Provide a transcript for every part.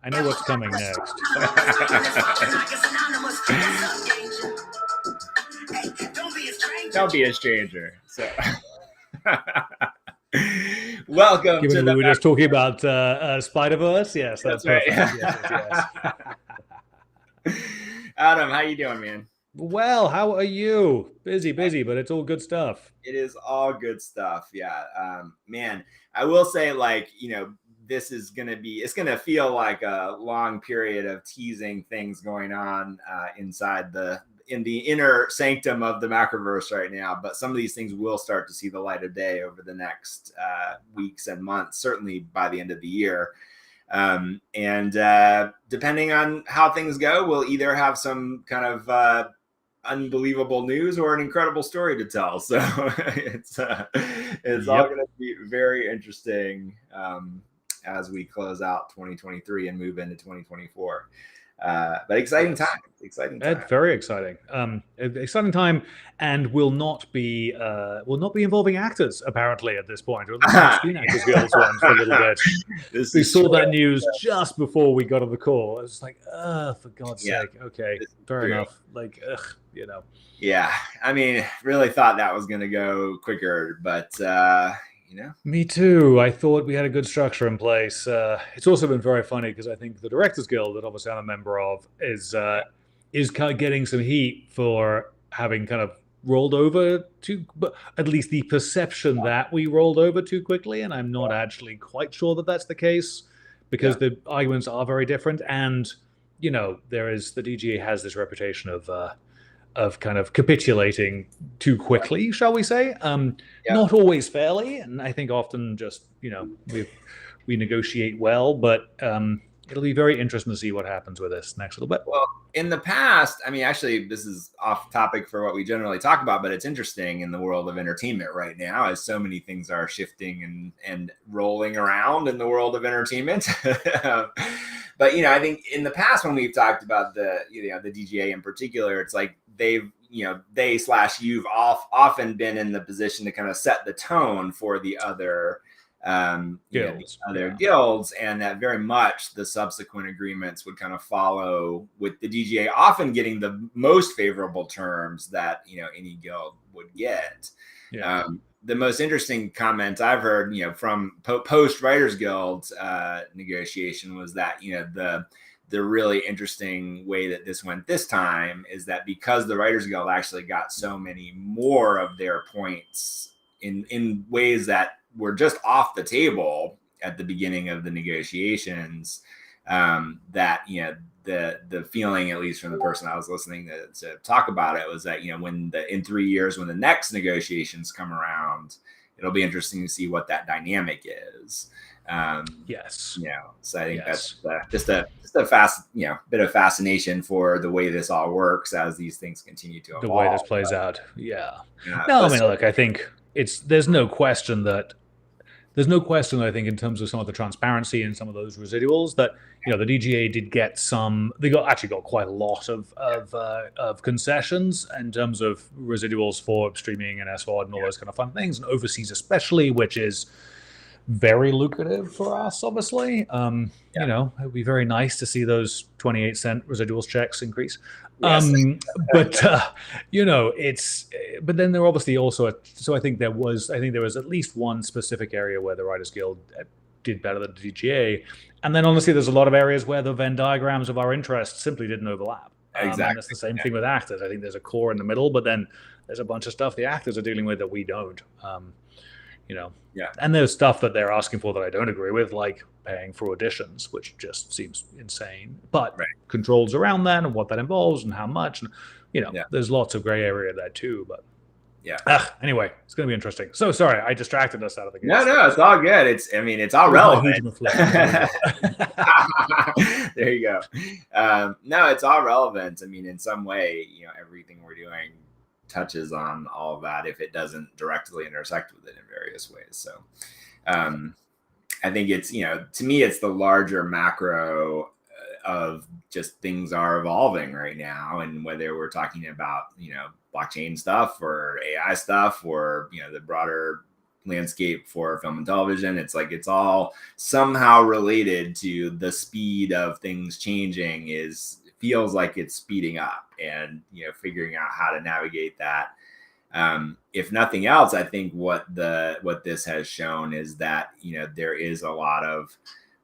I know what's coming next. Don't be a stranger. So, welcome Given to that the. we were just talking about Spider-Verse, yes, that's Right. perfect. Yes. Adam, how you doing, man? Well, how are you? Busy, but it's all good stuff. It is all good stuff. Yeah. Man, I will say, like, this is going to it's going to feel like a long period of teasing things going on in the inner sanctum of the Macroverse right now. But some of these things will start to see the light of day over the next weeks and months, certainly by the end of the year. And depending on how things go, we'll either have some kind of unbelievable news or an incredible story to tell. So it's all going to be very interesting as we close out 2023 and move into 2024. But exciting time. Very exciting. Exciting time, and will not be involving actors apparently at this point, or at least not Screen Actors Guild ones for a little bit. We saw that news just before we got on the call. I was like, for God's sake. Okay, fair enough. Like, Yeah, I mean, really thought that was going to go quicker, but Me too. I thought we had a good structure in place. It's also been very funny because I think the Directors Guild, that obviously I'm a member of, is kind of getting some heat for having kind of rolled over but at least the perception that we rolled over too quickly, and I'm not actually quite sure that that's the case because the arguments are very different, and there is the DGA has this reputation of kind of capitulating too quickly, shall we say? Not always fairly, and I think often just we negotiate well, but it'll be very interesting to see what happens with this next little bit. Well, in the past, I mean, actually, this is off topic for what we generally talk about, but it's interesting in the world of entertainment right now, as so many things are shifting and rolling around in the world of entertainment. But I think in the past when we've talked about the DGA in particular, it's like you've often been in the position to kind of set the tone for the other guilds, and that very much the subsequent agreements would kind of follow, with the DGA often getting the most favorable terms that any guild would get. The most interesting comment I've heard from post Writers Guild negotiation was that the really interesting way that this went this time is that because the Writers Guild actually got so many more of their points in ways that were just off the table at the beginning of the negotiations, that the feeling, at least from the person I was listening to talk about it, was that in 3 years when the next negotiations come around, it'll be interesting to see what that dynamic is. So I think that's just a fast bit of fascination for the way this all works as these things continue to evolve. The way this plays out. No, I mean, look, I think there's no question I think in terms of some of the transparency and some of those residuals that the DGA did get some. They got quite a lot of concessions in terms of residuals for streaming and SVOD and all those kind of fun things, and overseas especially, which is very lucrative for us, obviously. It'd be very nice to see those 28-cent residuals checks increase. Yes. But then there obviously also, so I think there was at least one specific area where the Writers Guild did better than the DGA. And then honestly, there's a lot of areas where the Venn diagrams of our interests simply didn't overlap. Exactly. And that's the same thing with actors. I think there's a core in the middle, but then there's a bunch of stuff the actors are dealing with that we don't. And there's stuff that they're asking for that I don't agree with, like paying for auditions, which just seems insane. But controls around that and what that involves and how much, and there's lots of gray area there too. But anyway, it's going to be interesting. So sorry, I distracted us out of the game. No, it's all good. It's all relevant. There you go. No, it's all relevant. I mean, in some way, everything we're doing touches on all of that if it doesn't directly intersect with it in various ways. So I think it's, to me, it's the larger macro of just things are evolving right now. And whether we're talking about, blockchain stuff or AI stuff or, the broader landscape for film and television. It's like it's all somehow related to the speed of things changing. Feels like it's speeding up, and figuring out how to navigate that. If nothing else, I think what this has shown is that there is a lot of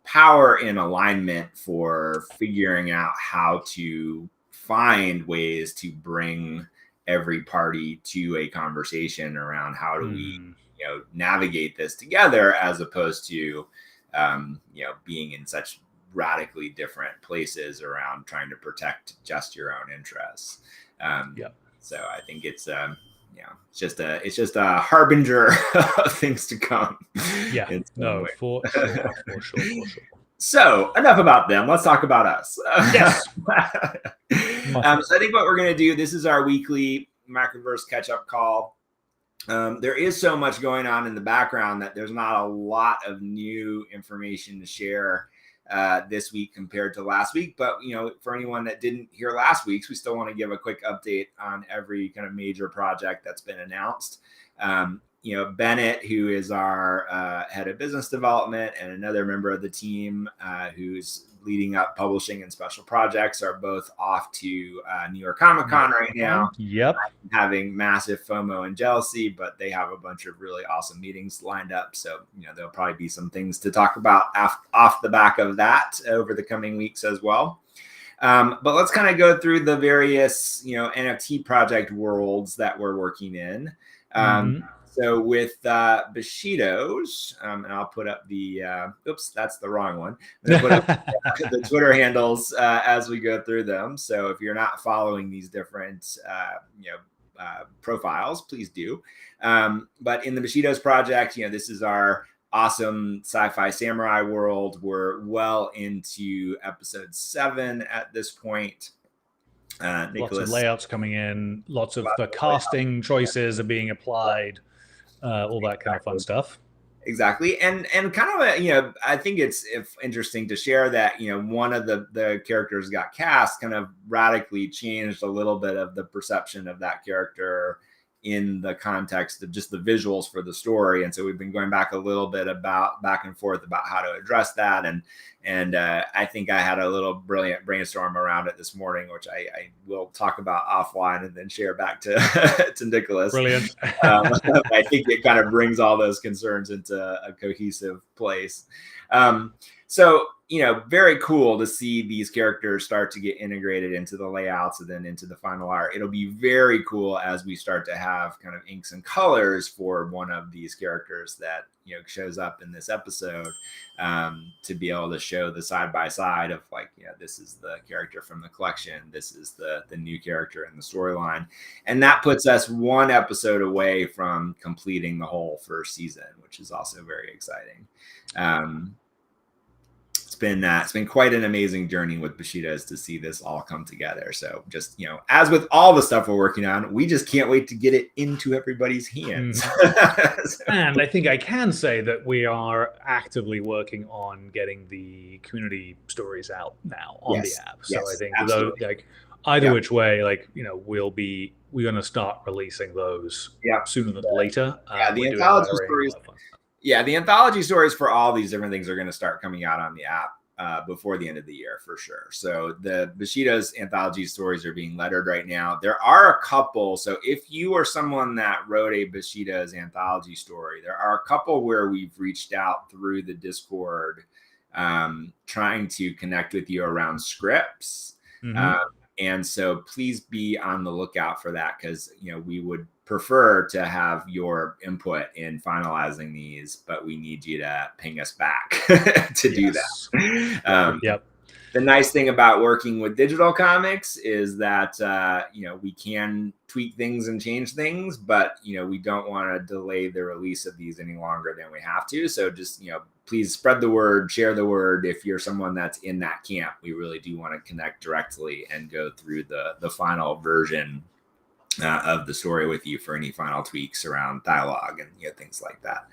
power in alignment for figuring out how to find ways to bring every party to a conversation around how do we navigate this together, as opposed to being in such radically different places around trying to protect just your own interests. So I think it's it's just a harbinger of things to come. For sure. So enough about them. Let's talk about us. Yes. So I think what we're going to do, this is our weekly Macroverse catch-up call. There is so much going on in the background that there's not a lot of new information to share this week compared to last week. But, for anyone that didn't hear last week's, we still want to give a quick update on every kind of major project that's been announced. Bennett, who is our head of business development, and another member of the team who's leading up publishing and special projects, are both off to New York Comic Con right now. Yep. Having massive FOMO and jealousy, but they have a bunch of really awesome meetings lined up. So, there'll probably be some things to talk about off the back of that over the coming weeks as well. But let's kind of go through the various, NFT project worlds that we're working in. So with Bushido's, and I'll put up the, oops, that's the wrong one. I'm going to put up the Twitter handles as we go through them. So if you're not following these different, profiles, please do. But in the Bushido's project, this is our awesome sci-fi samurai world. We're well into episode 7 at this point. Lots of layouts coming in, lots of the casting choices are being applied. All that kind of fun stuff. Exactly. And kind of, I think it's interesting to share that, one of the characters got cast kind of radically changed a little bit of the perception of that character in the context of just the visuals for the story. And so we've been going back a little bit back and forth about how to address that. And I think I had a little brilliant brainstorm around it this morning, which I will talk about offline and then share back to Nicholas. Brilliant. I think it kind of brings all those concerns into a cohesive place. So, very cool to see these characters start to get integrated into the layouts and then into the final art. It'll be very cool as we start to have kind of inks and colors for one of these characters that, shows up in this episode, to be able to show the side by side of like, this is the character from the collection. This is the new character in the storyline. And that puts us one episode away from completing the whole first season, which is also very exciting. It's been quite an amazing journey with Bushido's to see this all come together. So just, as with all the stuff we're working on, we just can't wait to get it into everybody's hands. And I think I can say that we are actively working on getting the community stories out now on the app. So I think either which way, we're going to start releasing those sooner than later. The anthology stories. Yeah, the anthology stories for all these different things are going to start coming out on the app before the end of the year for sure. So the Bushido's anthology stories are being lettered right now. There are a couple. So if you are someone that wrote a Bushido's anthology story, there are a couple where we've reached out through the Discord trying to connect with you around scripts. And so please be on the lookout for that, because, we would prefer to have your input in finalizing these, but we need you to ping us back to do that. The nice thing about working with digital comics is that, we can tweak things and change things, but, we don't want to delay the release of these any longer than we have to. So just, please spread the word, share the word. If you're someone that's in that camp, we really do want to connect directly and go through the final version of the story with you for any final tweaks around dialogue and things like that.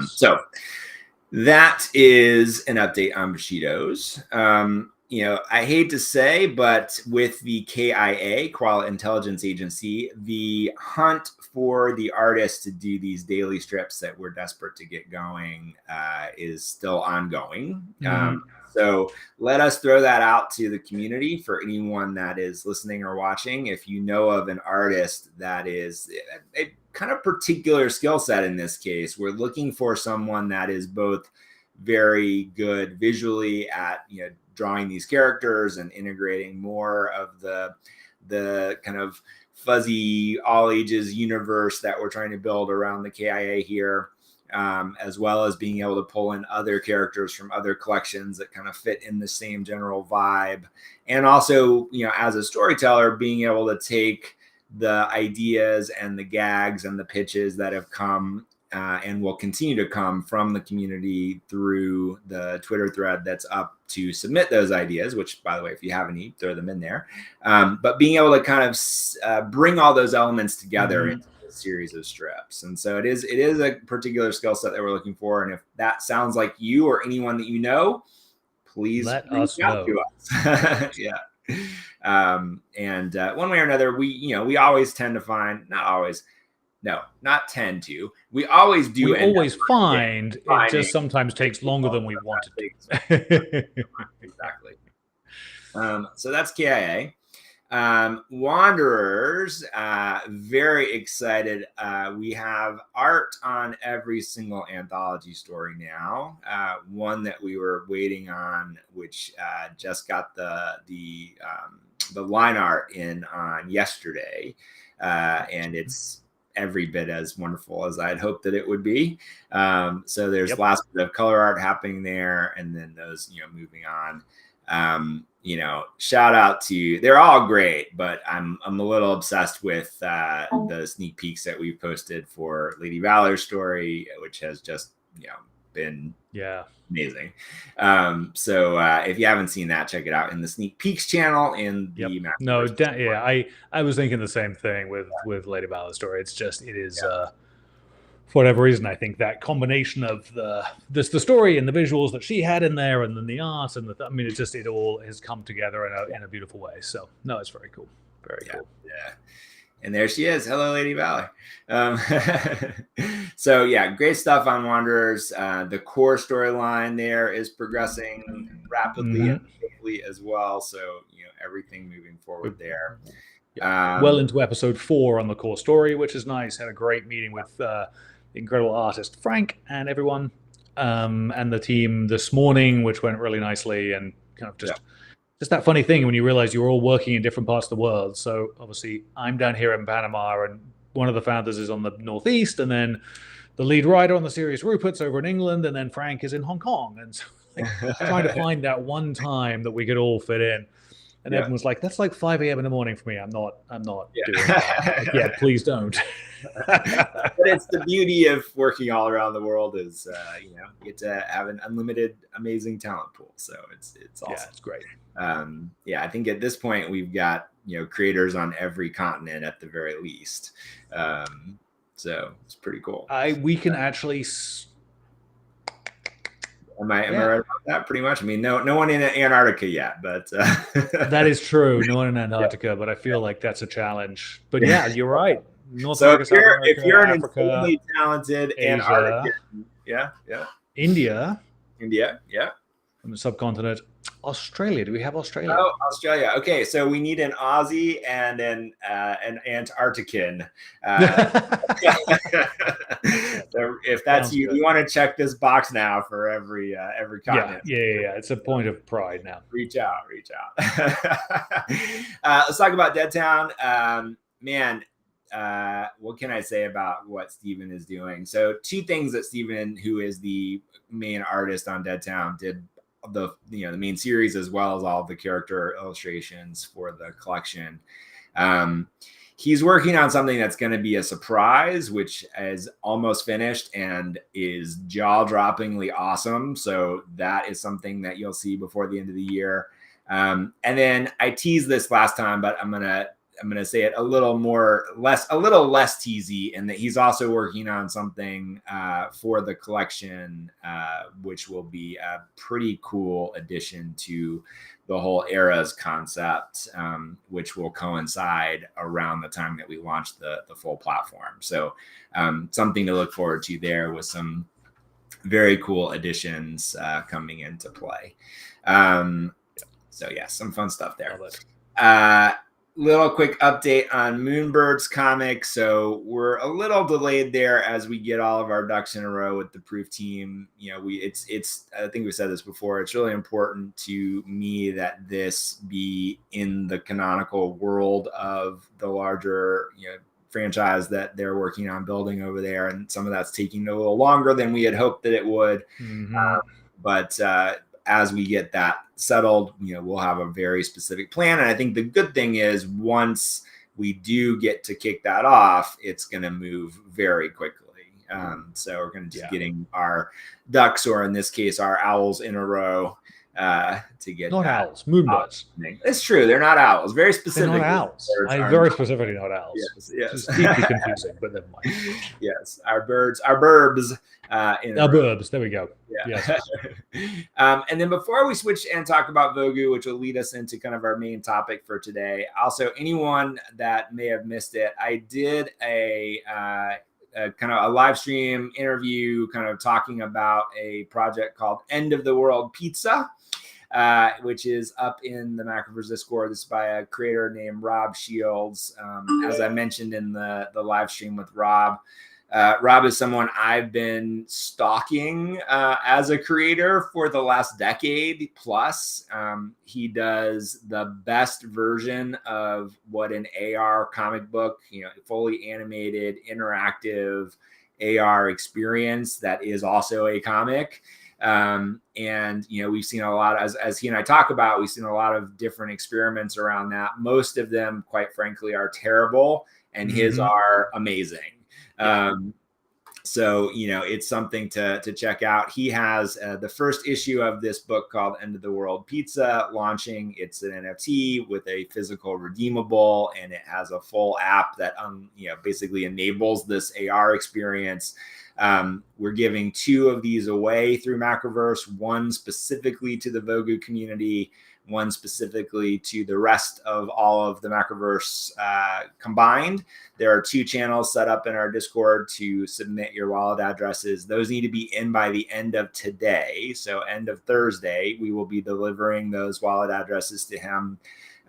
So that is an update on Bushido's. I hate to say, but with the KIA, Koala Intelligence Agency, the hunt for the artists to do these daily strips that we're desperate to get going is still ongoing. So let us throw that out to the community for anyone that is listening or watching. If you know of an artist that is a kind of particular skill set in this case, we're looking for someone that is both very good visually at, drawing these characters and integrating more of the kind of fuzzy all ages universe that we're trying to build around the KIA here, as well as being able to pull in other characters from other collections that kind of fit in the same general vibe. And also, as a storyteller, being able to take the ideas and the gags and the pitches that have come and will continue to come from the community through the Twitter thread that's up to submit those ideas, which, by the way, if you have any, throw them in there. But being able to kind of bring all those elements together into a series of strips. And so it is a particular skill set that we're looking for. And if that sounds like you or anyone that you know, please let reach us out know. to us. Yeah. And one way or another, we always tend to find, not always, no, not tend to. We always do. We always find it just sometimes takes longer than we want it to. Exactly. So that's KIA. Wanderers, very excited. We have art on every single anthology story now. One that we were waiting on, which just got the line art in on yesterday, and it's every bit as wonderful as I'd hoped that it would be. So there's last bit of color art happening there, and then those, moving on. Shout out to, they're all great, but I'm a little obsessed with the sneak peeks that we posted for Lady Valor's story, which has just, been amazing. So if you haven't seen that, check it out in the sneak peeks channel in the Macroverse. I was thinking the same thing with Lady Valor's story. It is for whatever reason, I think that combination of the story and the visuals that she had in there, and then the art and it all has come together in a beautiful way. So no, it's very cool. Very cool. Yeah. And there she is. Hello, Lady Valor. So great stuff on Wanderers. The core storyline there is progressing rapidly and quickly as well. So, everything moving forward there. Well into episode 4 on the core story, which is nice. Had a great meeting with the incredible artist Frank and everyone and the team this morning, which went really nicely, and kind of just that funny thing when you realize you're all working in different parts of the world. So obviously I'm down here in Panama, and one of the founders is on the Northeast, and then the lead writer on the series, Rupert's over in England, and then Frank is in Hong Kong. And so trying to find that one time that we could all fit in. And everyone was like, that's like 5 a.m. in the morning for me. I'm not doing that. Please don't. But it's the beauty of working all around the world is, you get to have an unlimited, amazing talent pool. So it's awesome. Yeah, it's great. I think at this point we've got, creators on every continent at the very least. So it's pretty cool. We can actually... Am I right about that? Pretty much. I mean, no one in Antarctica yet, but that is true. No one in Antarctica, but I feel like that's a challenge. But you're right. North America, South America, if you're an insanely talented Antarctica, India, from the subcontinent, Australia. Do we have Australia? Oh, Australia. Okay, so we need an Aussie and an Antarctican. So if that's you, you want to check this box now for every continent. Yeah. It's a point of pride now. Reach out. Let's talk about Deadtown. What can I say about what Steven is doing? So 2 things that Steven, who is the main artist on Deadtown, did the main series as well as all the character illustrations for the collection. He's working on something that's going to be a surprise, which is almost finished and is jaw-droppingly awesome. So that is something that you'll see before the end of the year. And then I teased this last time, but I'm going to I'm going to say it a little less teasy, and that he's also working on something for the collection, which will be a pretty cool addition to the whole Eras concept, which will coincide around the time that we launch the full platform. So something to look forward to there, with some very cool additions coming into play. So yeah, some fun stuff there. Little quick update on Moonbird's comic. So we're a little delayed there as we get all of our ducks in a row with the proof team. It's I think we said this before. It's really important to me that this be in the canonical world of the larger, franchise that they're working on building over there, and some of that's taking a little longer than we had hoped that it would. But as we get that settled, we'll have a very specific plan. And I think the good thing is, once we do get to kick that off, it's going to move very quickly. So we're going to just getting our ducks, or in this case, our owls, in a row to get not owls, moonbirds. It's true, they're not owls. Very specific. They're not owls. Very specifically not owls. Yes. It's deeply confusing, but never mind. Yes, our burbs. Our burbs. There we go. Yeah. Yes. And then before we switch and talk about Vogu, which will lead us into kind of our main topic for today. Also, anyone that may have missed it, I did a kind of a live stream interview, kind of talking about a project called End of the World Pizza, which is up in the Macroverse Discord. This is by a creator named Rob Shields. As I mentioned in the live stream with Rob, Rob is someone I've been stalking as a creator for the last decade plus. He does the best version of what an AR comic book, fully animated, interactive AR experience that is also a comic. And we've seen a lot, as he and I talk about, we've seen a lot of different experiments around that. Most of them, quite frankly, are terrible, and his are amazing. So, it's something to check out. He has the first issue of this book called End of the World Pizza launching. It's an NFT with a physical redeemable, and it has a full app that, basically enables this AR experience. We're giving 2 of these away through Macroverse, one specifically to the Vogu community, one specifically to the rest of all of the Macroverse combined. There are 2 channels set up in our Discord to submit your wallet addresses. Those need to be in by the end of today. So end of Thursday, we will be delivering those wallet addresses to him.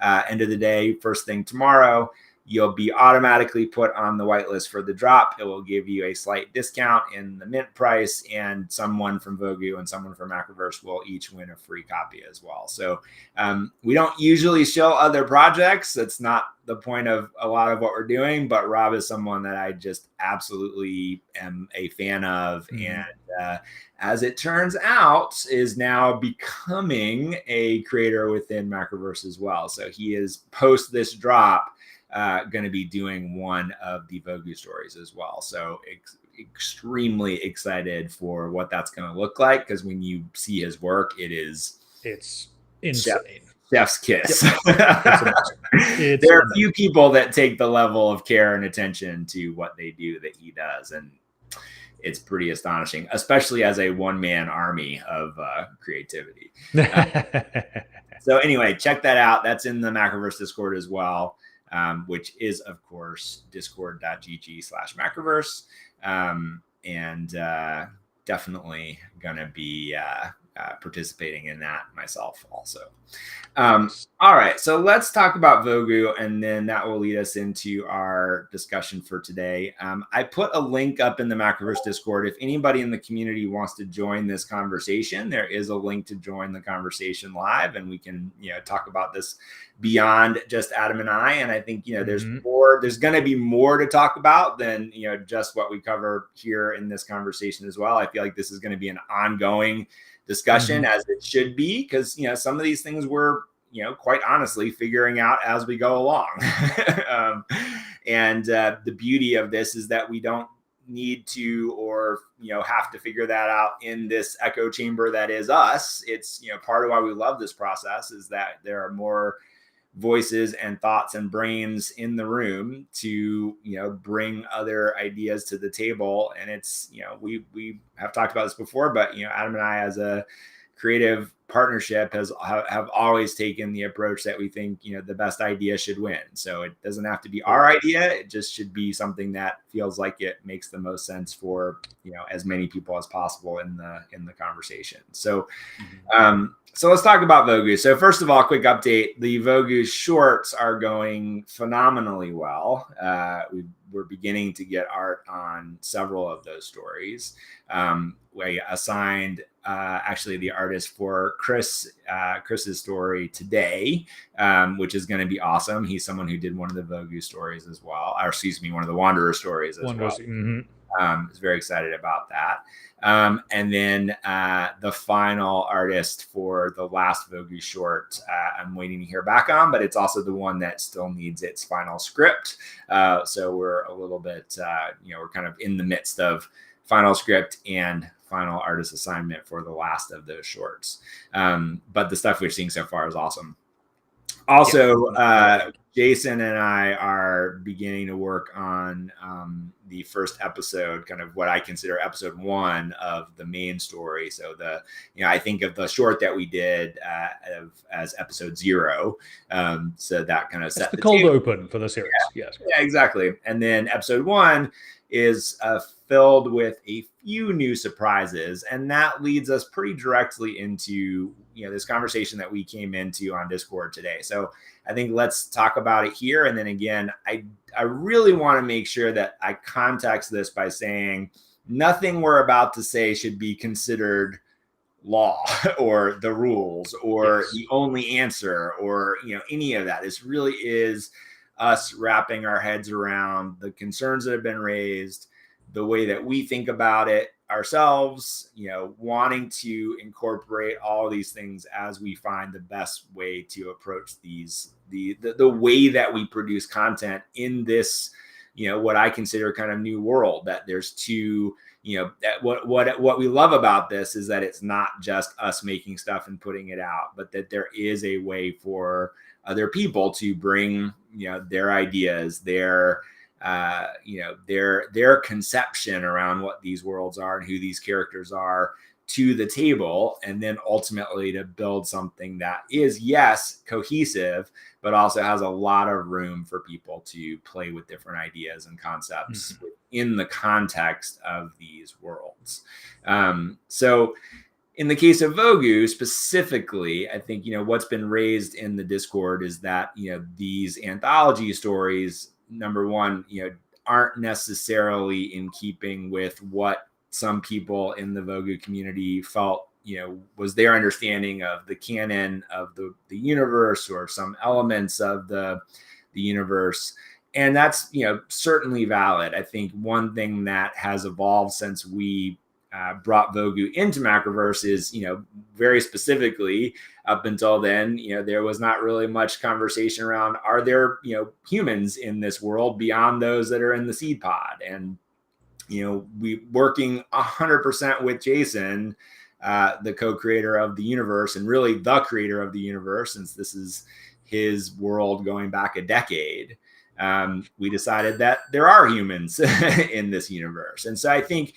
End of the day, first thing tomorrow. You'll be automatically put on the whitelist for the drop. It will give you a slight discount in the mint price, and someone from Vogu and someone from Macroverse will each win a free copy as well. So we don't usually show other projects. That's not the point of a lot of what we're doing, but Rob is someone that I just absolutely am a fan of. And as it turns out, is now becoming a creator within Macroverse as well. So he is, post this drop, going to be doing one of the Vogu stories as well. So extremely excited for what that's going to look like, because when you see his work, it's insane. Chef's kiss. Yep. There are a few people that take the level of care and attention to what they do that he does, and it's pretty astonishing, especially as a one-man army of creativity. So anyway, check that out. That's in the Macroverse Discord as well. Which is, of course, discord.gg/Macroverse. And definitely going to be participating in that myself also. All right, so let's talk about Vogu, and then that will lead us into our discussion for today. I put a link up in the Macroverse Discord. If anybody in the community wants to join this conversation, there is a link to join the conversation live, and we can talk about this beyond just Adam and I. And I think there's going to be more to talk about than just what we cover here in this conversation as well. I feel like this is going to be an ongoing discussion, as it should be, because some of these things we're quite honestly figuring out as we go along. And the beauty of this is that we don't need to or have to figure that out in this echo chamber that is us. It's part of why we love this process is that there are more voices and thoughts and brains in the room to, bring other ideas to the table. And it's, we have talked about this before, but, Adam and I, as a creative partnership, have always taken the approach that we think, the best idea should win. So it doesn't have to be our idea. It just should be something that feels like it makes the most sense for, as many people as possible in the conversation. So, so let's talk about Vogu. So first of all, quick update. The Vogu shorts are going phenomenally well. We're beginning to get art on several of those stories. We assigned actually the artist for Chris's story today, which is going to be awesome. He's someone who did one of the Vogu stories as well, or excuse me, one of the Wanderer stories as well. Was very excited about that. And then the final artist for the last Vogu short, I'm waiting to hear back on, but it's also the one that still needs its final script. So we're a little bit, we're kind of in the midst of final script and final artist assignment for the last of those shorts. But the stuff we're seeing so far is awesome. Also, Jason and I are beginning to work on the first episode, kind of what I consider episode 1 of the main story. So I think of the short that we did as episode 0. So that kind of set the cold open for the series. Yes. Yeah, exactly. And then episode 1 is filled with a few new surprises, and that leads us pretty directly into this conversation that we came into on Discord today. So I think let's talk about it here, and then again, I really want to make sure that I context this by saying nothing we're about to say should be considered law or the rules or the only answer or any of that. This really is us wrapping our heads around the concerns that have been raised, the way that we think about it ourselves, wanting to incorporate all these things as we find the best way to approach the way that we produce content in this, what I consider kind of new world. That there's two, that what we love about this is that it's not just us making stuff and putting it out, but that there is a way for other people to bring, their ideas, their conception around what these worlds are and who these characters are to the table, and then ultimately to build something that is, yes, cohesive, but also has a lot of room for people to play with different ideas and concepts in the context of these worlds. So in the case of Vogu specifically, I think, what's been raised in the Discord is that, these anthology stories, number one, aren't necessarily in keeping with what some people in the Vogu community felt, was their understanding of the canon of the universe or some elements of the universe. And that's, certainly valid. I think one thing that has evolved since we brought Vogu into Macroverse is, very specifically up until then, there was not really much conversation around, are there, humans in this world beyond those that are in the seed pod? And, we working 100% with Jason, the co-creator of the universe and really the creator of the universe, since this is his world going back a decade. We decided that there are humans in this universe. And so I think,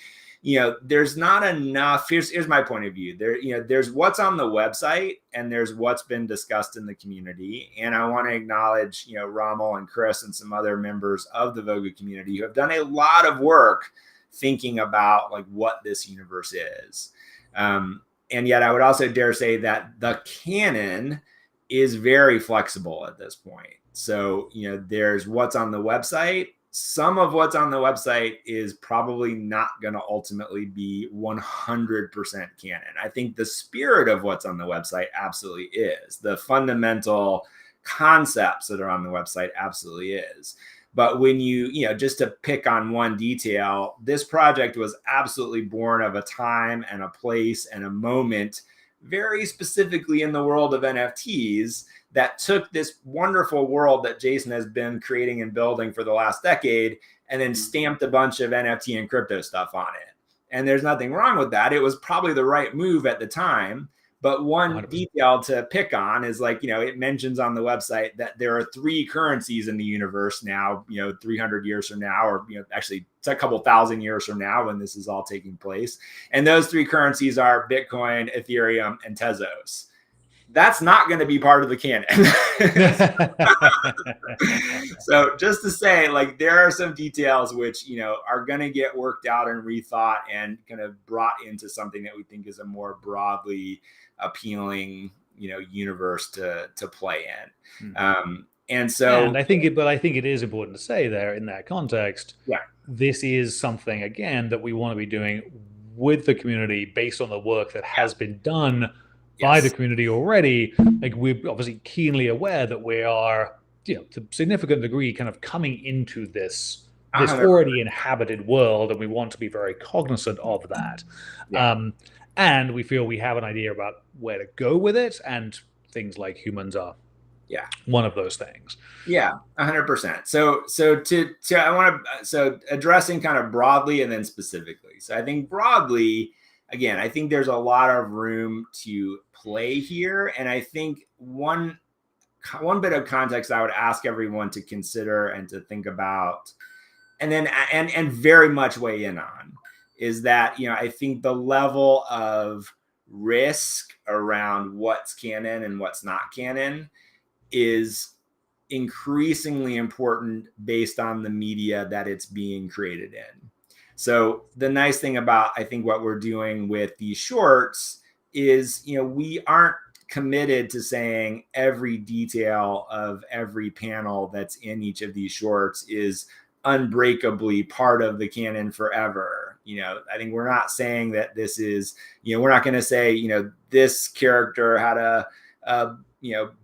there's not enough. Here's my point of view. There's what's on the website and there's what's been discussed in the community. And I want to acknowledge, Rommel and Chris and some other members of the Vogu community who have done a lot of work thinking about like what this universe is. And yet I would also dare say that the canon is very flexible at this point. So, there's what's on the website. Some of what's on the website is probably not going to ultimately be 100% canon. I think the spirit of what's on the website absolutely is. The fundamental concepts that are on the website absolutely is. But when just to pick on one detail, this project was absolutely born of a time and a place and a moment very specifically in the world of NFTs that took this wonderful world that Jason has been creating and building for the last decade and then stamped a bunch of NFT and crypto stuff on it. And there's nothing wrong with that. It was probably the right move at the time, But one 100%. detail to pick on is like, it mentions on the website that there are 3 currencies in the universe now, 300 years from now, or, actually it's a couple thousand years from now when this is all taking place. And those 3 currencies are Bitcoin, Ethereum, and Tezos. That's not going to be part of the canon. So just to say, like, there are some details which, are going to get worked out and rethought and kind of brought into something that we think is a more broadly appealing, universe to play in. And I think it is important to say there in that context, yeah, this is something again that we want to be doing with the community based on the work that has been done by the community already. Like, we're obviously keenly aware that we are, to a significant degree, kind of coming into this already inhabited world, and we want to be very cognizant of that. And we feel we have an idea about where to go with it, and things like humans are one of those things. 100%. So addressing kind of broadly and then specifically. So I think broadly, again, I think there's a lot of room to play here. And I think one bit of context I would ask everyone to consider and to think about, and then and very much weigh in on, is that, I think the level of risk around what's canon and what's not canon is increasingly important based on the media that it's being created in. So the nice thing about, I think, what we're doing with these shorts is, we aren't committed to saying every detail of every panel that's in each of these shorts is unbreakably part of the canon forever. I think we're not saying that this is, we're not going to say, this character had a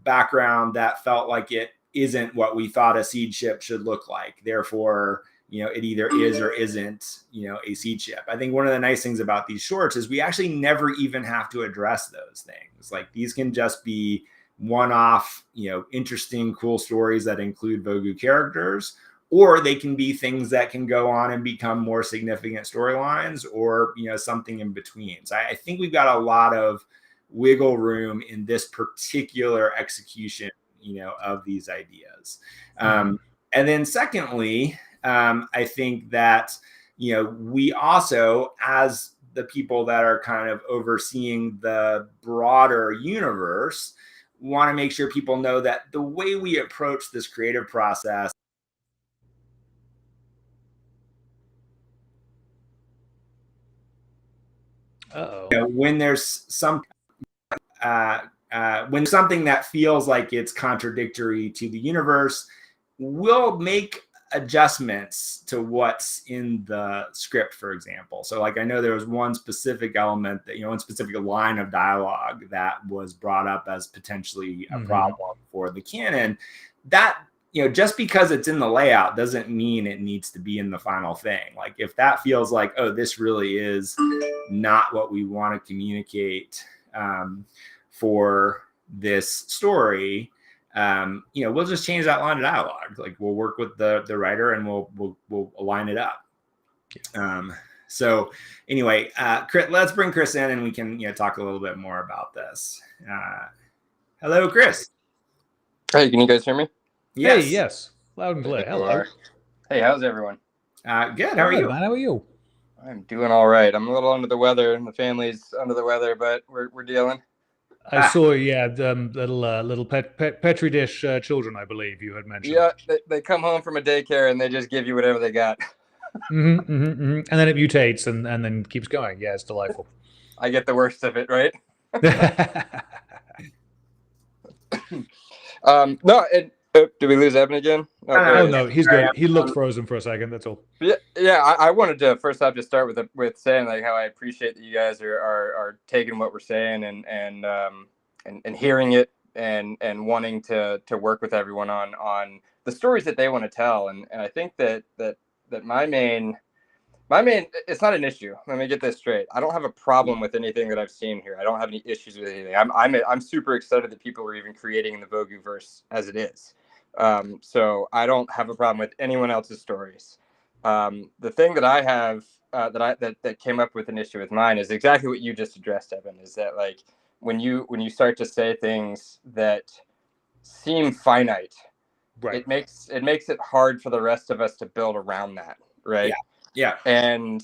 background that felt like it isn't what we thought a seed ship should look like. Therefore, it either is or isn't, a seed ship. I think one of the nice things about these shorts is we actually never even have to address those things. Like, these can just be one-off, interesting, cool stories that include Vogu characters, or they can be things that can go on and become more significant storylines, or, something in between. So I think we've got a lot of wiggle room in this particular execution, of these ideas. And then secondly, I think that, we also, as the people that are kind of overseeing the broader universe, want to make sure people know that the way we approach this creative process when there's some when something that feels like it's contradictory to the universe, we'll make adjustments to what's in the script, for example. So, like, I know there was one specific element that, one specific line of dialogue that was brought up as potentially a problem for the canon. That, just because it's in the layout doesn't mean it needs to be in the final thing. Like, if that feels like, oh, this really is not what we want to communicate for this story, we'll just change that line of dialogue. Like, we'll work with the writer and we'll align it up. So anyway, let's bring Chris in and we can, talk a little bit more about this. Hello, Chris. Hey, can you guys hear me? Yes. Hey, yes. Loud and clear. Hello. Hey, how's everyone? Good. How are you? Man, how are you? I'm doing all right. I'm a little under the weather, and the family's under the weather, but we're dealing. I saw, little petri dish children, I believe you had mentioned. Yeah, they come home from a daycare and they just give you whatever they got. And then it mutates and then keeps going. Yeah, it's delightful. I get the worst of it, right? No, did we lose Evan again? Oh no, he's good. He looked frozen for a second. That's all. Yeah. I wanted to first off just start with saying, like, how I appreciate that you guys are taking what we're saying and hearing it and wanting to work with everyone on the stories that they want to tell. And I think that my main, it's not an issue. Let me get this straight. I don't have a problem with anything that I've seen here. I don't have any issues with anything. I'm super excited that people are even creating the Voguverse as it is. So I don't have a problem with anyone else's stories. The thing that I have that came up with an issue with mine is exactly what you just addressed, Evan, is that, like, when you start to say things that seem finite, Right. it makes it hard for the rest of us to build around that, right? Yeah. And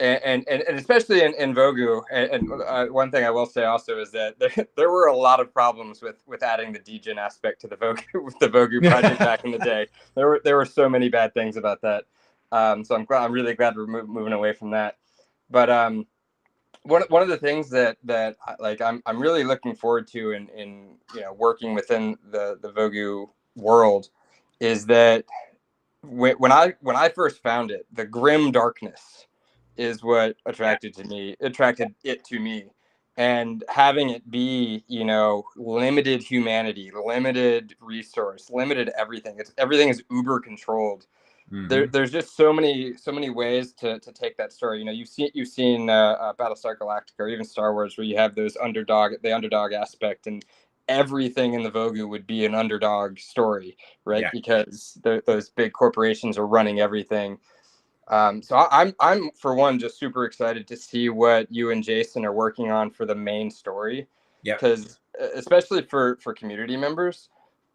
especially in Vogu, and one thing I will say also is that there were a lot of problems with adding the degen aspect to the Vogu project back in the day. There were so many bad things about that. So I'm really glad we're moving away from that. But one of the things that like I'm really looking forward to in working within the Vogu world is that when I first found it, the grim darkness is what attracted it to me, and having it be limited humanity, limited resource, limited everything. Everything is uber controlled. There's just so many ways to take that story. You've seen Battlestar Galactica or even Star Wars, where you have the underdog aspect, and everything in the Vogu would be an underdog story, right? Yeah. Because those big corporations are running everything. So I'm for one just super excited to see what you and Jason are working on for the main story. Yeah. Because especially for community members,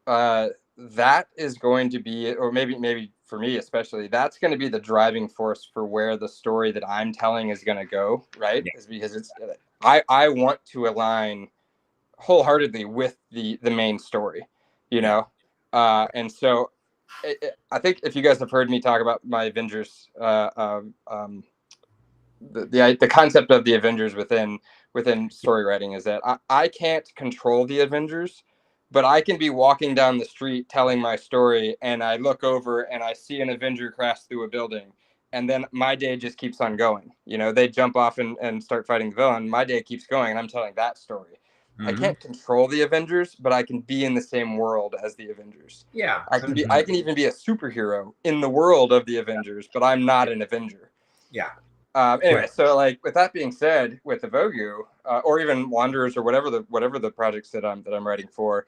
that is going to be, or maybe for me especially, that's going to be the driving force for where the story that I'm telling is going to go, right? Is because I want to align wholeheartedly with the main story, and so I think if you guys have heard me talk about my Avengers, the concept of the Avengers within story writing is that I can't control the Avengers, but I can be walking down the street telling my story, and I look over and I see an Avenger crash through a building, and then my day just keeps on going. They jump off and start fighting the villain. My day keeps going, and I'm telling that story. I can't control the Avengers, but I can be in the same world as the Avengers. Yeah. I can even be a superhero in the world of the Avengers, but I'm not an Avenger. Yeah. Anyway, so like with that being said, with the Vogu, or even Wanderers, or whatever the projects that I'm writing for,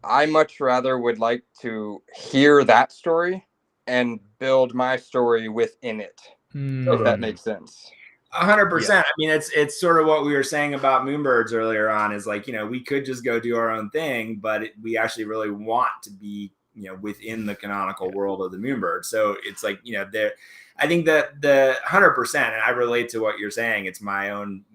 I much rather would like to hear that story and build my story within it, if that makes sense. 100%. I mean, it's sort of what we were saying about Moonbirds earlier on, is like, we could just go do our own thing, but we actually really want to be, within the canonical world of the Moonbird. So it's like, I think that the 100%, and I relate to what you're saying. It's my own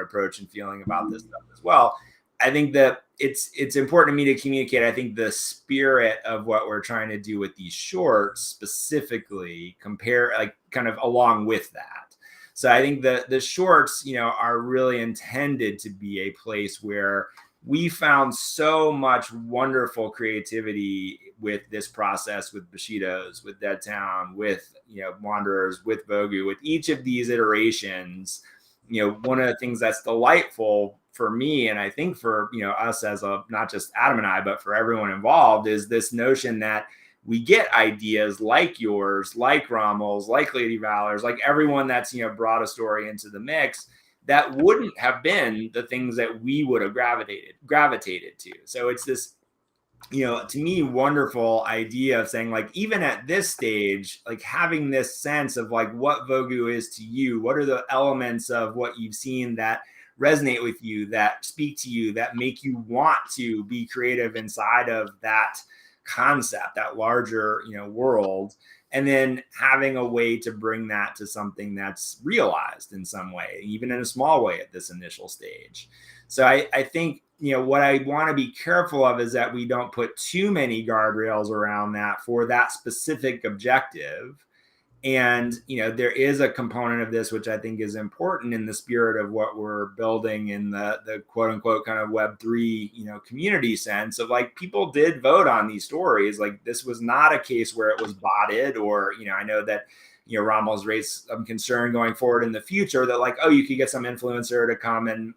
approach and feeling about this stuff as well. I think that it's important to me to communicate. I think the spirit of what we're trying to do with these shorts specifically kind of along with that. So I think the shorts, are really intended to be a place where we found so much wonderful creativity with this process, with Bushidos, with Dead Town, with, Wanderers, with Vogu, with each of these iterations. One of the things that's delightful for me, and I think for, us as not just Adam and I, but for everyone involved, is this notion that we get ideas like yours, like Rommel's, like Lady Valor's, like everyone that's, brought a story into the mix that wouldn't have been the things that we would have gravitated to. So it's this, to me, wonderful idea of saying, like, even at this stage, like having this sense of like what Vogu is to you, what are the elements of what you've seen that resonate with you, that speak to you, that make you want to be creative inside of that concept, that larger, world, and then having a way to bring that to something that's realized in some way, even in a small way at this initial stage. So I think, what I want to be careful of is that we don't put too many guardrails around that for that specific objective. And, there is a component of this, which I think is important in the spirit of what we're building in the quote unquote kind of Web3, community sense of like, people did vote on these stories. Like, this was not a case where it was botted, or, I know that, Rommel's raised some concern going forward in the future that like, oh, you could get some influencer to come and,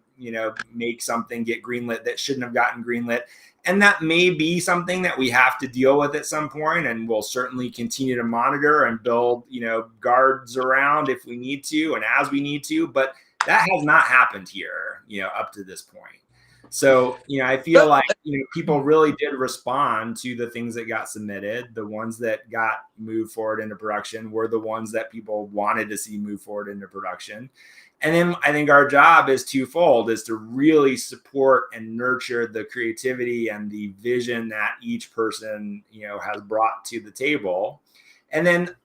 make something get greenlit that shouldn't have gotten greenlit. And that may be something that we have to deal with at some point, and we'll certainly continue to monitor and build, guards around if we need to and as we need to. But that has not happened here, up to this point. So, I feel like, people really did respond to the things that got submitted. The ones that got moved forward into production were the ones that people wanted to see move forward into production. And then I think our job is twofold, is to really support and nurture the creativity and the vision that each person, has brought to the table. And then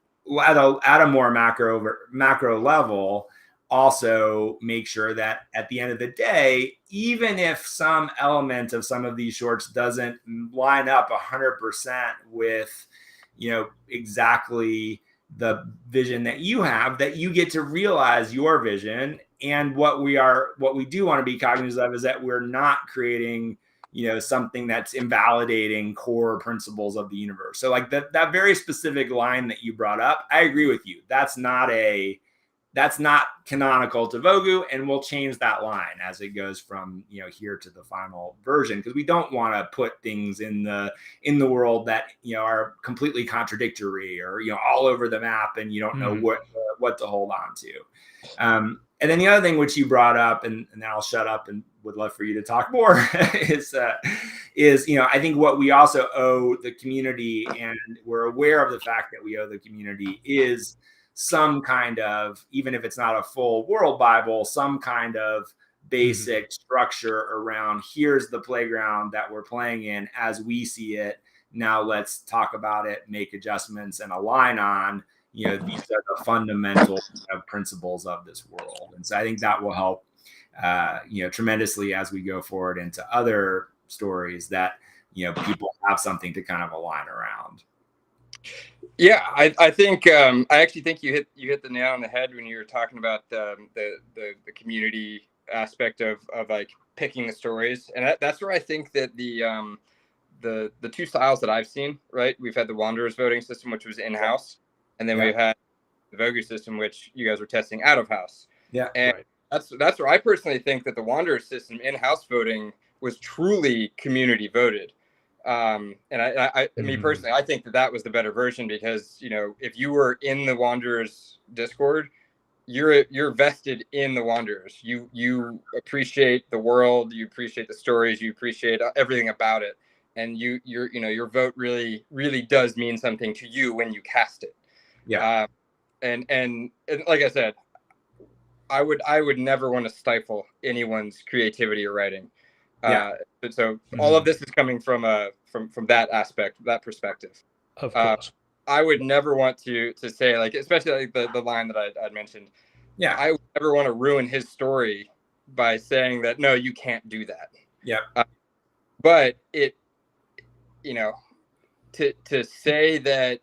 at a more macro level, also make sure that at the end of the day, even if some element of some of these shorts doesn't line up 100% with, exactly the vision that you have, that you get to realize your vision. And what we do want to be cognizant of is that we're not creating, something that's invalidating core principles of the universe. So like that very specific line that you brought up, I agree with you. That's not canonical to Vogu, and we'll change that line as it goes from here to the final version, because we don't want to put things in the world that are completely contradictory or all over the map, and you don't know what to hold on to. And then the other thing which you brought up, and then I'll shut up and would love for you to talk more, is I think what we also owe the community, and we're aware of the fact that we owe the community, is some kind of, even if it's not a full world Bible, some kind of basic structure around, here's the playground that we're playing in as we see it. Now let's talk about it, make adjustments, and align on, these are the fundamental principles of this world. And so I think that will help, tremendously as we go forward into other stories, that, people have something to kind of align around. Yeah, I think I actually think you hit the nail on the head when you were talking about the community aspect of like picking the stories, and that's where I think that the two styles that I've seen, right? We've had the Wanderers voting system, which was in-house, and then we've had the Vogu system, which you guys were testing out of house. Yeah, and that's where I personally think that the Wanderers system, in-house voting, was truly community voted. And I me personally, I think that was the better version, because if you were in the Wanderers Discord, you're vested in the Wanderers. You appreciate the world, you appreciate the stories, you appreciate everything about it, and your vote really does mean something to you when you cast it. Yeah. And like I said, I would never want to stifle anyone's creativity or writing. So all of this is coming from that aspect, that perspective. Of course. I would never want to say, like, especially like the line that I'd mentioned. Yeah. I would never want to ruin his story by saying that, no, you can't do that. Yeah. But it, to say that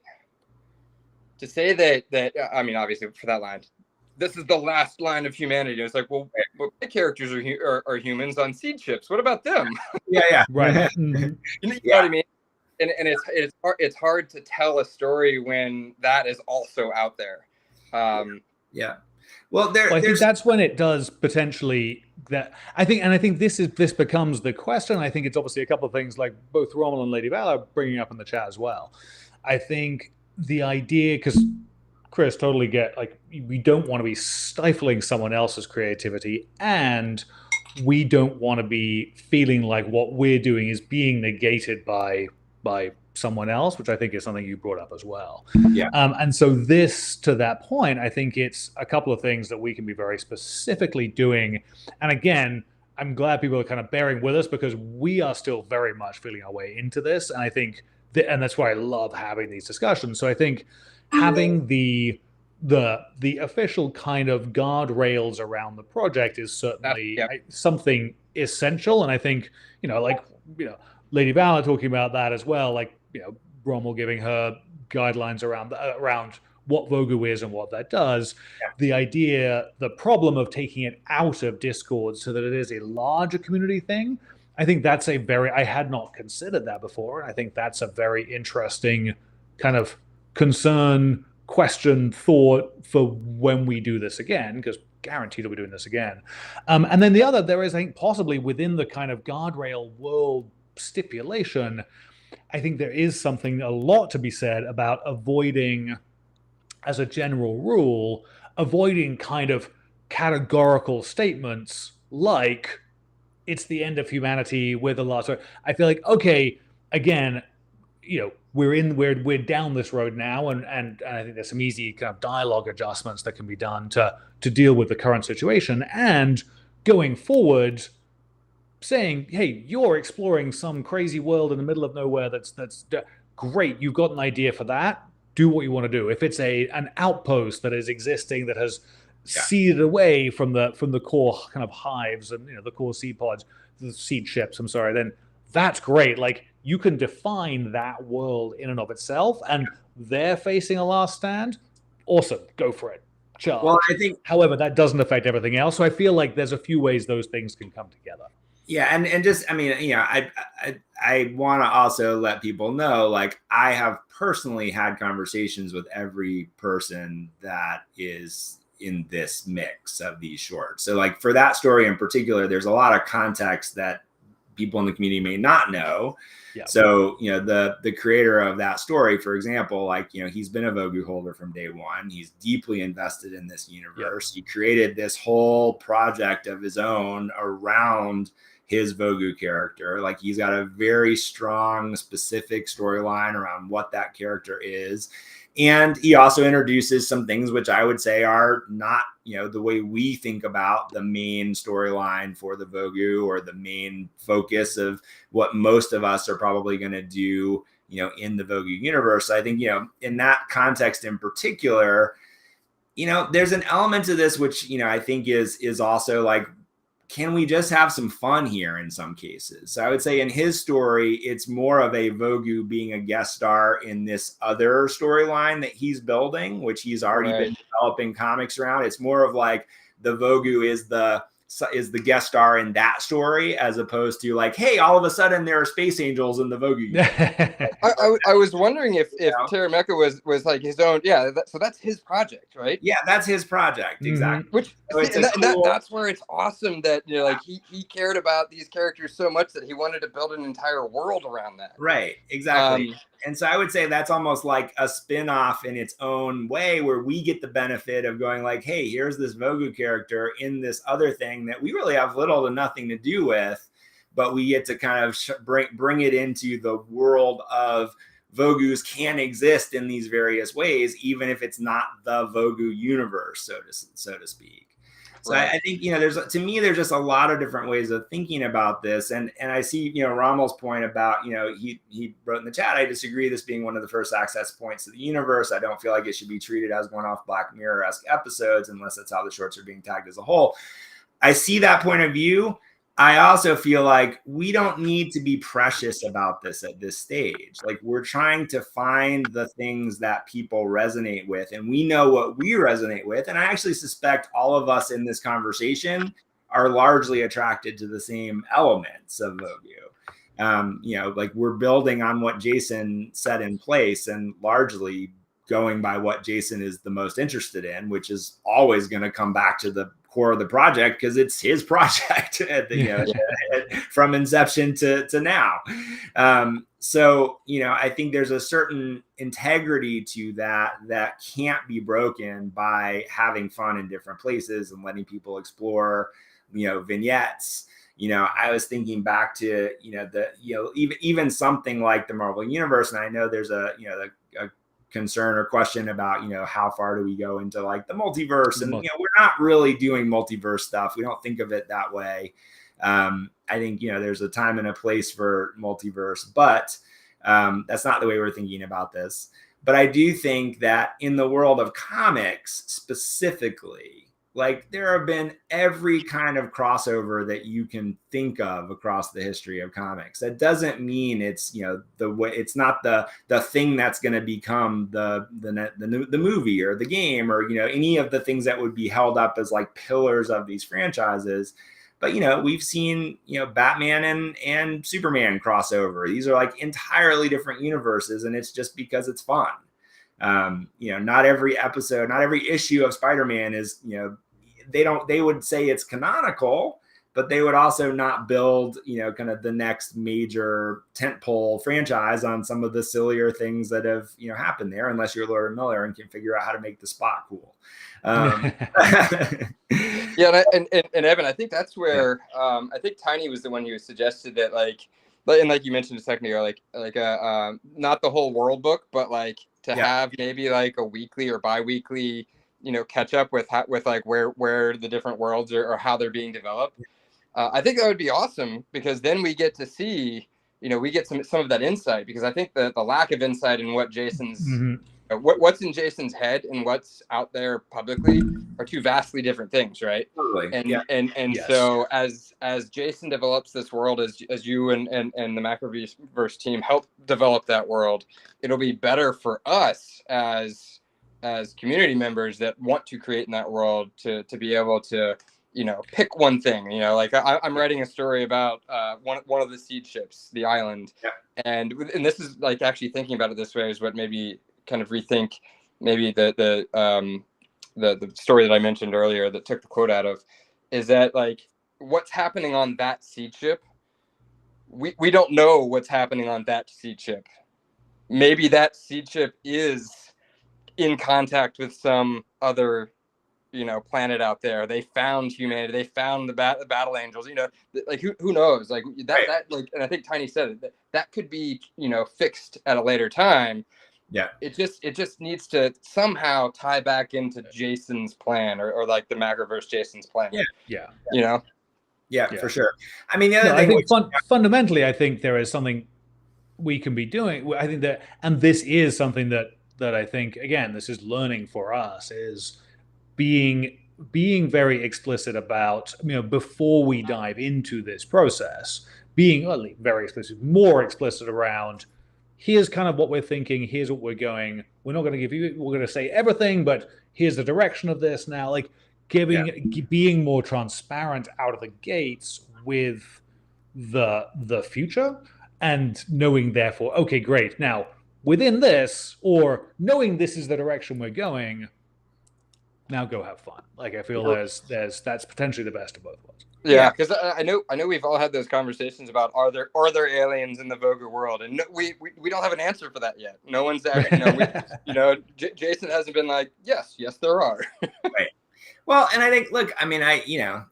I mean, obviously for that line, this is the last line of humanity. It's like, well, my characters are humans on seed ships. What about them? Yeah. Right. You know what I mean? And it's hard to tell a story when that is also out there. Yeah. Well, I think that's when it does potentially that. I think this becomes the question. I think it's obviously a couple of things, like both Rommel and Lady Val are bringing up in the chat as well. I think the idea, because Chris, totally get, like, we don't want to be stifling someone else's creativity, and we don't want to be feeling like what we're doing is being negated by someone else, which I think is something you brought up as well. Yeah. And so this, to that point, I think it's a couple of things that we can be very specifically doing. And again, I'm glad people are kind of bearing with us, because we are still very much feeling our way into this. And I think, and that's why I love having these discussions. So I think having the official kind of guardrails around the project is certainly something essential. And I think, Lady Val talking about that as well, like, Rommel giving her guidelines around what Vogu is and what that does. Yeah. The idea, the problem of taking it out of Discord so that it is a larger community thing, I think that's I had not considered that before. And I think that's a very interesting kind of concern, question, thought for when we do this again, because guaranteed we'll be doing this again. And then the other, there is, I think, possibly within the kind of guardrail world stipulation, I think there is a lot to be said about avoiding, as a general rule, avoiding kind of categorical statements like, it's the end of humanity with a lot. So I feel like, okay, again, we're down this road now, and I think there's some easy kind of dialogue adjustments that can be done to deal with the current situation, and going forward, saying, hey, you're exploring some crazy world in the middle of nowhere that's great. You've got an idea for that. Do what you want to do. If it's an outpost that is existing that has seeded away from the core kind of hives and the core seed pods, the seed ships, I'm sorry, then that's great. Like, you can define that world in and of itself, and they're facing a last stand. Awesome, go for it. Charge. Well, I think, however, that doesn't affect everything else. So I feel like there's a few ways those things can come together. Yeah, and just, I mean, I want to also let people know, like, I have personally had conversations with every person that is in this mix of these shorts. So, like, for that story in particular, there's a lot of context that people in the community may not know. Yeah. So, the creator of that story, for example, like, he's been a Vogu holder from day one. He's deeply invested in this universe. Yeah. He created this whole project of his own around his Vogu character. Like, he's got a very strong, specific storyline around what that character is. And he also introduces some things which I would say are not, the way we think about the main storyline for the Vogu, or the main focus of what most of us are probably going to do, in the Vogu universe. I think, in that context in particular, there's an element to this, which, I think is also like, can we just have some fun here in some cases? So I would say in his story, it's more of a Vogu being a guest star in this other storyline that he's building, which he's already been developing comics around. It's more of like the Vogu is the guest star in that story, as opposed to like, hey, all of a sudden there are space angels in the Vogu. I was wondering if Terry Mecca was like his own. Yeah, so that's his project, right? Yeah, that's his project, exactly. Mm-hmm. Which that's where it's awesome that like he cared about these characters so much that he wanted to build an entire world around that. Right, exactly. And so I would say that's almost like a spin-off in its own way, where we get the benefit of going like, hey, here's this Vogu character in this other thing that we really have little to nothing to do with, but we get to kind of bring it into the world of Vogus can exist in these various ways, even if it's not the Vogu universe, so to speak. So right. I think, there's just a lot of different ways of thinking about this. And I see, Rommel's point about, he wrote in the chat, I disagree this being one of the first access points to the universe. I don't feel like it should be treated as one-off Black Mirror-esque episodes unless that's how the shorts are being tagged as a whole. I see that point of view. I also feel like we don't need to be precious about this at this stage. Like, we're trying to find the things that people resonate with, and we know what we resonate with. And I actually suspect all of us in this conversation are largely attracted to the same elements of Vogu. Like, we're building on what Jason set in place and largely going by what Jason is the most interested in, which is always going to come back to the core of the project because it's his project from inception to now. So, I think there's a certain integrity to that can't be broken by having fun in different places and letting people explore, vignettes. I was thinking back to, even something like the Marvel Universe. And I know there's a concern or question about, how far do we go into like the multiverse? And, we're not really doing multiverse stuff. We don't think of it that way. I think, there's a time and a place for multiverse, but that's not the way we're thinking about this. But I do think that in the world of comics specifically, like, there have been every kind of crossover that you can think of across the history of comics. That doesn't mean it's, the way, it's not the thing that's going to become the movie or the game or, any of the things that would be held up as like pillars of these franchises. But, we've seen, Batman and Superman crossover. These are like entirely different universes, and it's just because it's fun. Not every episode, not every issue of Spider-Man is, they would say it's canonical, but they would also not build, kind of the next major tentpole franchise on some of the sillier things that have, happened there, unless you're Lord Miller and can figure out how to make the spot cool. Yeah, and Evan, I think that's where I think Tiny was the one who suggested that, and like you mentioned a second ago, like not the whole world book, but like to have maybe like a weekly or bi-weekly, catch up with like where the different worlds are or how they're being developed. I think that would be awesome, because then we get to see, we get some of that insight, because I think that the lack of insight in what Jason's what's in Jason's head and what's out there publicly are two vastly different things, right? Totally. And Yes. So as Jason develops this world, as you and the Macroverse team help develop that world, it'll be better for us as community members that want to create in that world to be able to pick one thing. Like I'm writing a story about one of the seed ships, the island, and this is like actually thinking about it this way is what maybe kind of rethink maybe the story that I mentioned earlier that took the quote out of, is that like what's happening on that seed ship, we don't know what's happening on that seed ship. Maybe that seed ship is in contact with some other planet out there. They found humanity, they found the battle angels, like who knows, like that like, and I think Tiny said it, that could be fixed at a later time. It just needs to somehow tie back into Jason's plan, or like the Macroverse Jason's plan. For sure. I mean, the other thing, I think fundamentally, I think there is something we can be doing. I think that, and this is something that I think, again, this is learning for us, is being very explicit about, before we dive into this process, being very explicit, more explicit around, here's kind of what we're thinking, here's what we're going. We're not going to we're going to say everything, but here's the direction of this now. Like being more transparent out of the gates with the future, and knowing, therefore, okay, great. Now within this, or knowing this is the direction we're going, now go have fun. Like I feel that's potentially the best of both worlds. Yeah, because I know we've all had those conversations about are there aliens in the Voga world, and we don't have an answer for that yet. No one's Jason hasn't been like, yes there are. Right. Well, and I think, look, I mean,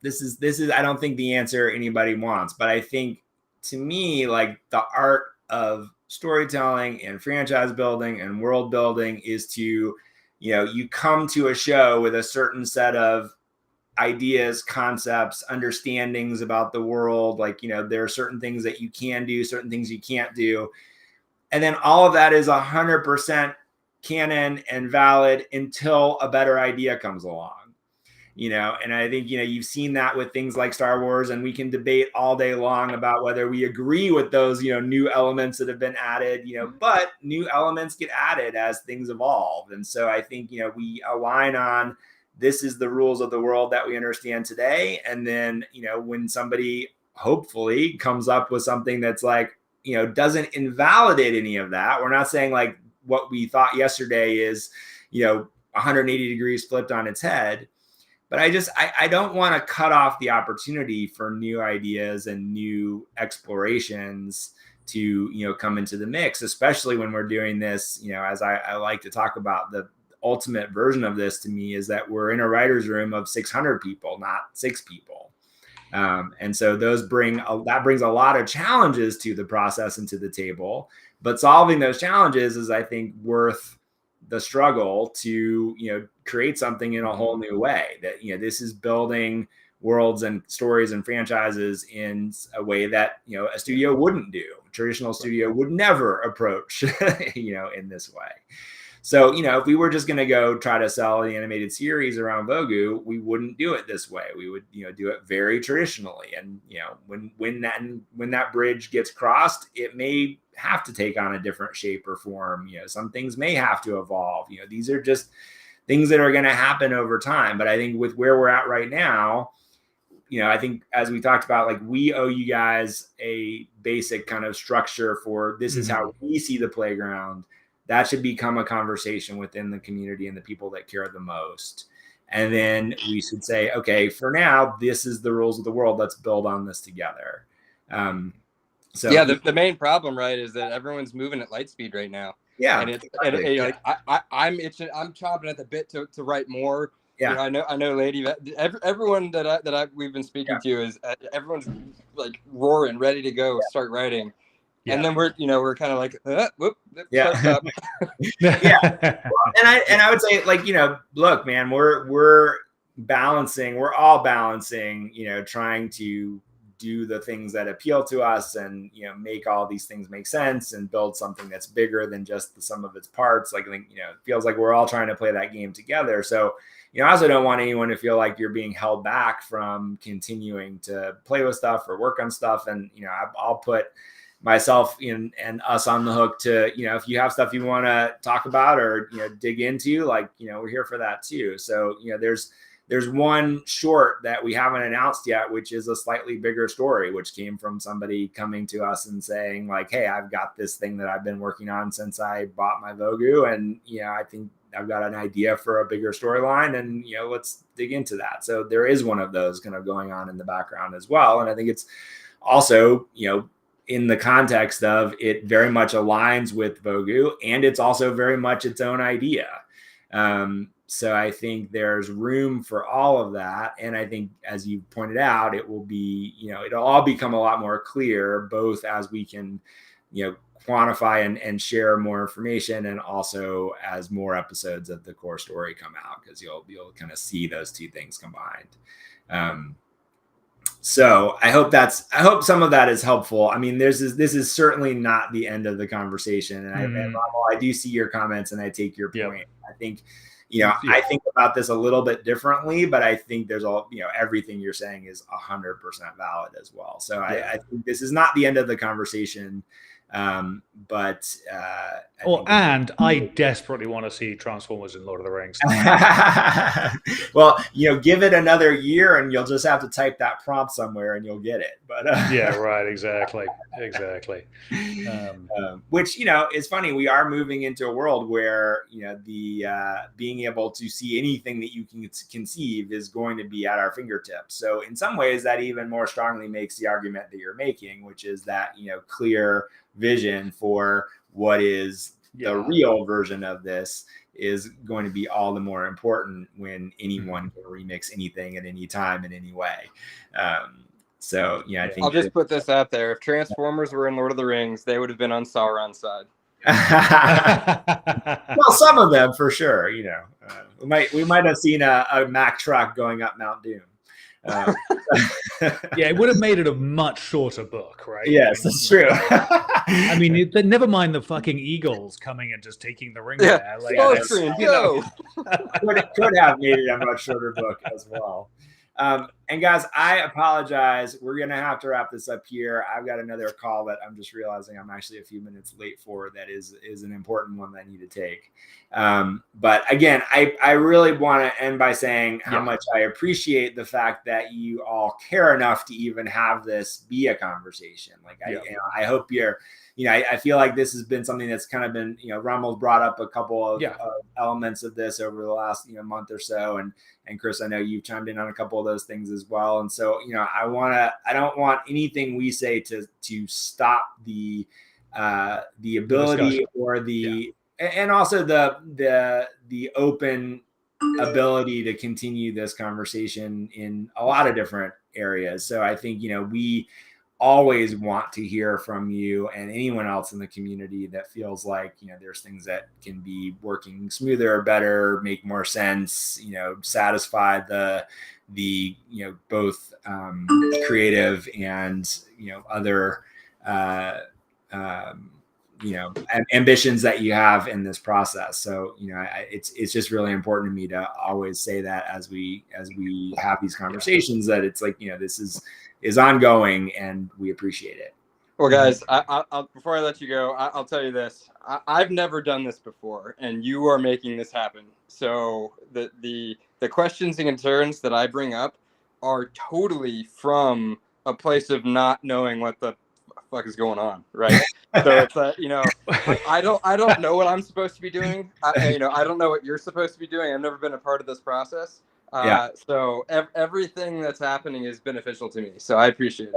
this is I don't think the answer anybody wants, but I think, to me, like the art of storytelling and franchise building and world building is to, you come to a show with a certain set of ideas, concepts, understandings about the world. Like, there are certain things that you can do, certain things you can't do. And then all of that is 100% canon and valid until a better idea comes along. And I think, you've seen that with things like Star Wars, and we can debate all day long about whether we agree with those, new elements that have been added, but new elements get added as things evolve. And so I think, we align on, this is the rules of the world that we understand today. And then, when somebody hopefully comes up with something that's like, doesn't invalidate any of that, we're not saying like what we thought yesterday is, 180 degrees flipped on its head. But I don't want to cut off the opportunity for new ideas and new explorations to, come into the mix, especially when we're doing this, as I like to talk about, the ultimate version of this to me is that we're in a writer's room of 600 people, not 6 people. And so that brings a lot of challenges to the process and to the table, but solving those challenges is, I think, worth the struggle to, create something in a whole new way. That, this is building worlds and stories and franchises in a way that, a studio wouldn't do. A traditional studio would never approach, in this way. So, if we were just going to go try to sell the animated series around Vogu, we wouldn't do it this way. We would, do it very traditionally. And, when that bridge gets crossed, it may have to take on a different shape or form. Some things may have to evolve. These are just things that are going to happen over time. But I think with where we're at right now, I think, as we talked about, like, we owe you guys a basic kind of structure for this is how we see the playground. That should become a conversation within the community and the people that care the most. And then we should say, okay, for now, this is the rules of the world. Let's build on this together. So yeah, the main problem, right, is that everyone's moving at light speed right now. Yeah, and like I'm itching, I'm chomping at the bit to write more. Yeah, I know, lady. Everyone that we've been speaking to is everyone's like roaring, ready to go, start writing. Yeah. And then we're kind of like, whoop, stop. Yeah. And I would say, like, look, man, we're balancing, we're all balancing, trying to do the things that appeal to us and, make all these things make sense and build something that's bigger than just the sum of its parts. Like, I think, it feels like we're all trying to play that game together. So, I also don't want anyone to feel like you're being held back from continuing to play with stuff or work on stuff. And, I'll put myself and us on the hook to, if you have stuff you want to talk about or, dig into, like, we're here for that too. So, there's one short that we haven't announced yet, which is a slightly bigger story, which came from somebody coming to us and saying, like, hey, I've got this thing that I've been working on since I bought my Vogu. And, I think I've got an idea for a bigger storyline and, let's dig into that. So there is one of those kind of going on in the background as well. And I think it's also, in the context of it very much aligns with Vogu, and it's also very much its own idea. So I think there's room for all of that. And I think, as you pointed out, it will be, it'll all become a lot more clear, both as we can, quantify and share more information, and also as more episodes of the core story come out, because you'll kind of see those two things combined. So I hope some of that is helpful. I mean, this is certainly not the end of the conversation. And I do see your comments and I take your point. Yep. I think, I think about this a little bit differently, but I think there's everything you're saying is 100% valid as well. So I think this is not the end of the conversation. But I desperately want to see Transformers in Lord of the Rings. Well, give it another year and you'll just have to type that prompt somewhere and you'll get it. But yeah, right, exactly. Which is funny. We are moving into a world where the being able to see anything that you can conceive is going to be at our fingertips. So in some ways, that even more strongly makes the argument that you're making, which is that clear vision for what is the real version of this is going to be all the more important when anyone can remix anything at any time in any way. So I think I'll just put this out there: if Transformers were in Lord of the Rings, they would have been on Sauron's side. Well, some of them for sure. We might have seen a Mack truck going up Mount Doom. Yeah, it would have made it a much shorter book, right? Yes, that's true. I mean, never mind the fucking eagles coming and just taking the ring there. Like, could have made it a much shorter book as well. And guys, I apologize. We're going to have to wrap this up here. I've got another call that I'm just realizing I'm actually a few minutes late for. That is an important one that I need to take. But again, I really want to end by saying how much I appreciate the fact that you all care enough to even have this be a conversation. Like, I hope you're, I feel like this has been something that's kind of been, Rummel's brought up a couple of elements of this over the last, month or so. And Chris, I know you've chimed in on a couple of those things as well. And so, I don't want anything we say to stop the ability or and also the open ability to continue this conversation in a lot of different areas. So I think, we always want to hear from you and anyone else in the community that feels like, there's things that can be working smoother or better, make more sense, satisfy the both creative and, other, ambitions that you have in this process. So, it's just really important to me to always say that as we have these conversations, that it's like, this is ongoing and we appreciate it. Well, guys, I'll before I let you go, I'll tell you this. I've never done this before, and you are making this happen. So the questions and concerns that I bring up are totally from a place of not knowing what the fuck is going on, right? So it's I don't know what I'm supposed to be doing. I don't know what you're supposed to be doing. I've never been a part of this process. So everything that's happening is beneficial to me. So I appreciate it.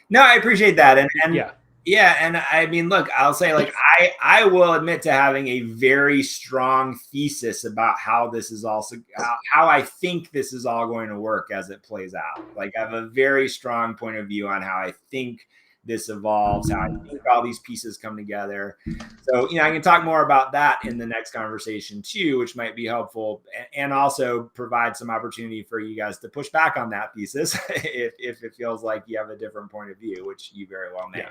No, I appreciate that. And yeah. Yeah, and I mean, look, I'll say, like, I will admit to having a very strong thesis about how this is also how I think this is all going to work as it plays out. Like, I have a very strong point of view on how I think this evolves, how I think all these pieces come together. So, you know, I can talk more about that in the next conversation too, which might be helpful, and also provide some opportunity for you guys to push back on that thesis if it feels like you have a different point of view, which you very well may.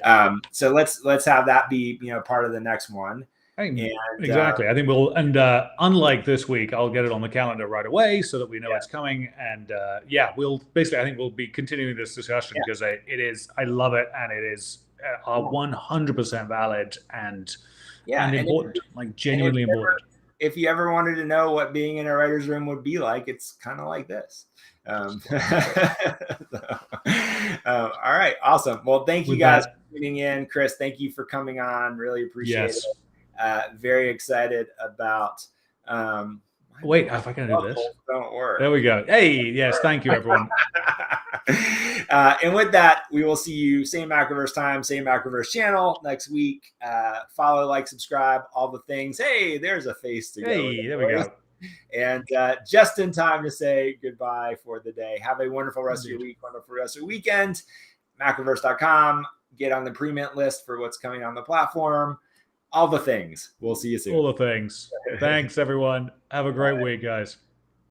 Yeah. So let's have that be, you know, part of the next one. Exactly. I think unlike this week, I'll get it on the calendar right away so that we know it's coming. And I think we'll be continuing this discussion because I love it, and it is 100% valid and important, like genuinely important. If you ever wanted to know what being in a writer's room would be like, it's kind of like this. All right, awesome. Well, thank you guys for tuning in. Chris, thank you for coming on. Really appreciate it. Very excited about. Wait, if I can do this, don't work. There we go. Hey, yes, thank you, everyone. And with that, we will see you same Macroverse time, same Macroverse channel next week. Follow, like, subscribe, all the things. Hey, there's a face to go. Hey, there we go. And just in time to say goodbye for the day. Have a wonderful rest of your week, wonderful rest of your weekend. Macroverse.com. Get on the pre-mint list for what's coming on the platform. All the things. We'll see you soon. All the things. Thanks, everyone. Have a great week, guys.